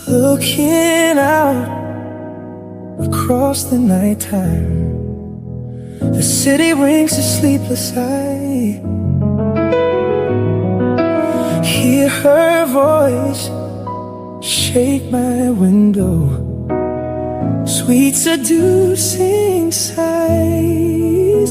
Looking out across the nighttime, the city rings a sleepless eye. Hear her voice shake my window, sweet seducing sighs.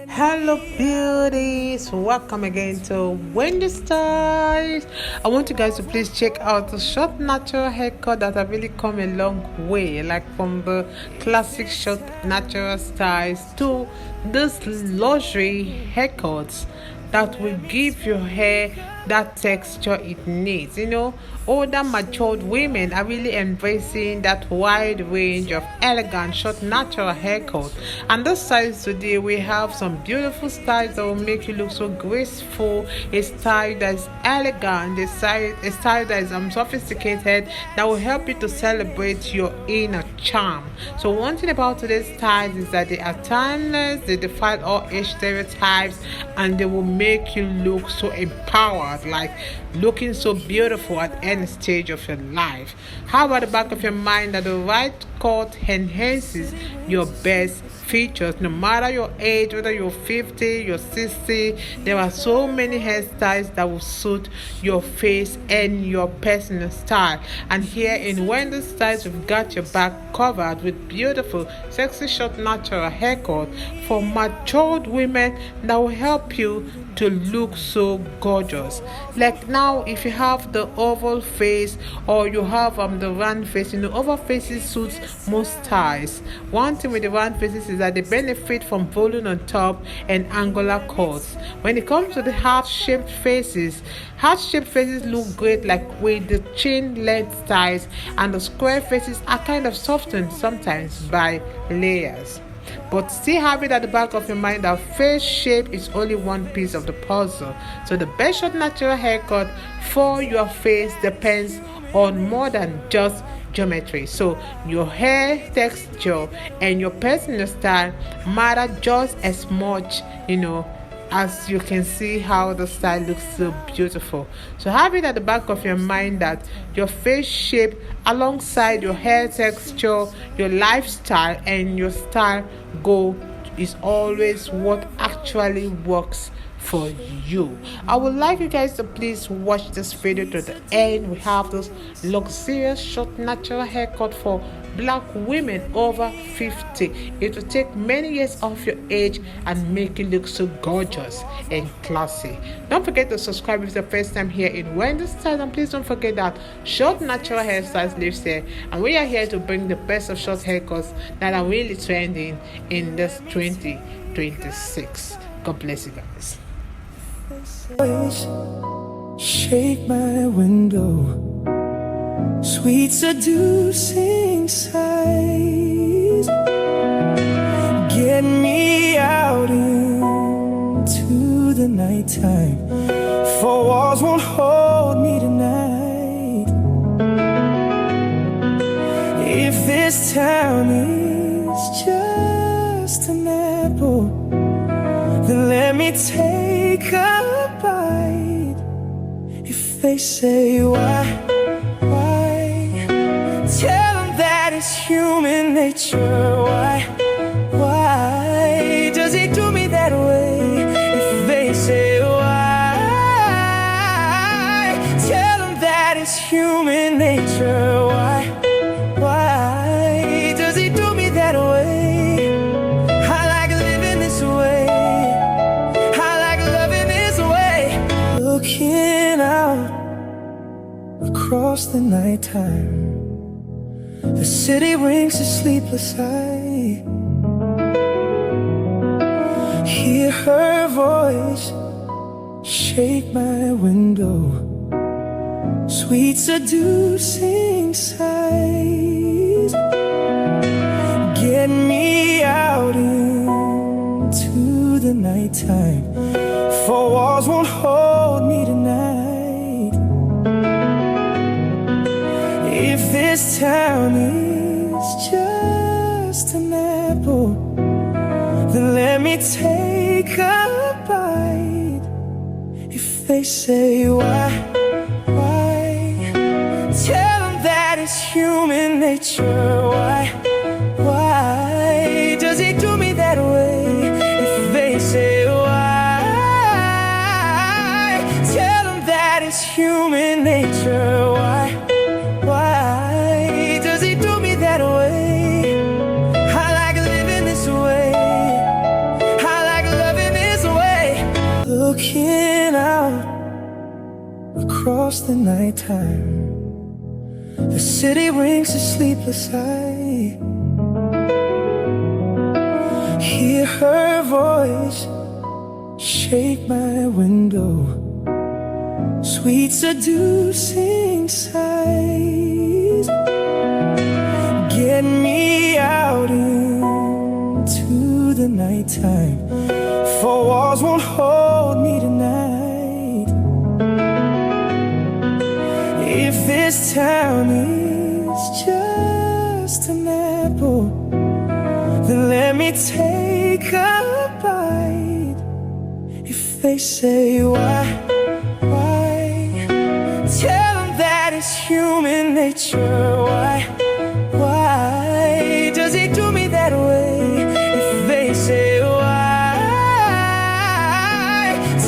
Hello beauties, welcome again to Wendy Styles. I want you guys to please check out the short natural haircut that have really come a long way, like from the classic short natural styles to this luxury haircuts that will give your hair that texture it needs. Older matured women are really embracing that wide range of elegant short natural haircut, and this size today we have some beautiful styles that will make you look so graceful, a style that is elegant, a style that is sophisticated, that will help you to celebrate your inner charm. So one thing about today's styles is that they are timeless, they defy all age stereotypes, and they will make you look so empowered, like looking so beautiful at any stage of your life. How about the back of your mind that the right cut enhances your best features, no matter your age, whether you're 50, you're 60. There are so many hairstyles that will suit your face and your personal style. And here in Wendy Styles, we've got your back covered with beautiful, sexy, short, natural haircut for matured women that will help you to look so gorgeous. Like now, if you have the oval face or you have the round face, oval faces suits most styles. One thing with the round faces is that they benefit from volume on top and angular curves. When it comes to the heart-shaped faces look great like with the chin length styles, and the square faces are kind of softened sometimes by layers. But still have it at the back of your mind that face shape is only one piece of the puzzle. So the best short natural haircut for your face depends on more than just geometry. So your hair texture and your personal style matter just as much, as you can see how the style looks so beautiful. So have it at the back of your mind that your face shape alongside your hair texture, your lifestyle, and your style goal is always what actually works for you. I would like you guys to please watch this video to the end. We have this luxurious short natural haircut for black women over 50. It will take many years off your age and make you look so gorgeous and classy. Don't forget to subscribe if it's the first time here in Wendy Styles, and please don't forget that short natural hairstyles lives here, and we are here to bring the best of short haircuts that are really trending in this 2026. God bless you guys. Shake my window, sweet seducing sighs. Get me out into the nighttime, for walls won't hold me tonight. If this town is just an apple, then let me take a bite. If they say why, tell them that it's human nature. Why does he do me that way? If they say why, tell them that it's human nature. Why does he do me that way? I like living this way, I like loving this way. Looking out across the nighttime, the city rings a sleepless eye. Hear her voice shake my window, sweet seducing sighs. Get me out into the nighttime, for walls won't hold me tonight. If this town is just an apple, then let me take a bite. If they say why, nature. Why does he do me that way? If they say why, tell them that it's human nature. Why does he do me that way? I like living this way. I like loving this way. Looking out across the nighttime, the city rings a sleepless eye. Hear her voice shake my window, sweet seducing sighs. Get me out into the nighttime, for walls won't hold me tonight. If this town is just an apple, then let me take a bite. If they say why, tell them that it's human nature. Why does he do me that way? If they say why,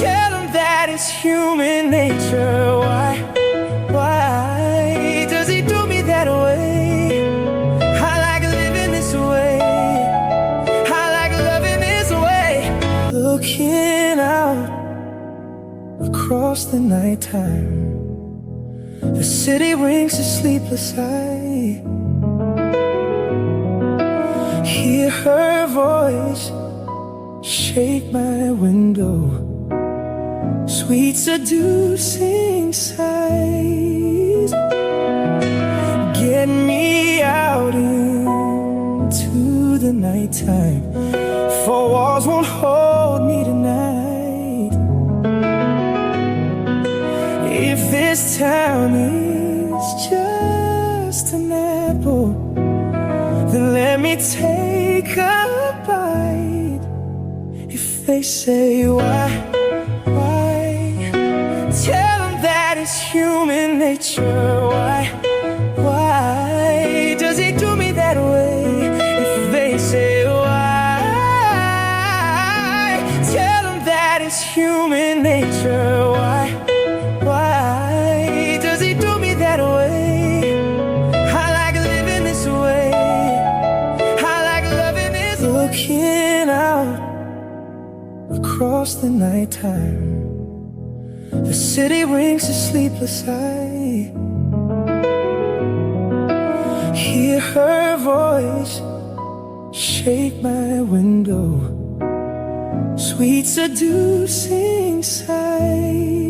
tell them that it's human nature. Why does he do me that way? I like living this way. I like loving this way. Looking out across the nighttime, the city rings a sleepless eye. Hear her voice shake my window, sweet seducing sighs. Get me out into the nighttime, for walls won't hold me tonight. If this town is just an apple, then let me take a bite. If they say why, tell them that it's human nature. Why does he do me that way? If they say why, tell them that it's human nature. Why does he do me that way? I like living this way. I like loving this way. Looking out across the nighttime, the city rings a sleepless eye. Hear her voice shake my window, sweet seducing sighs.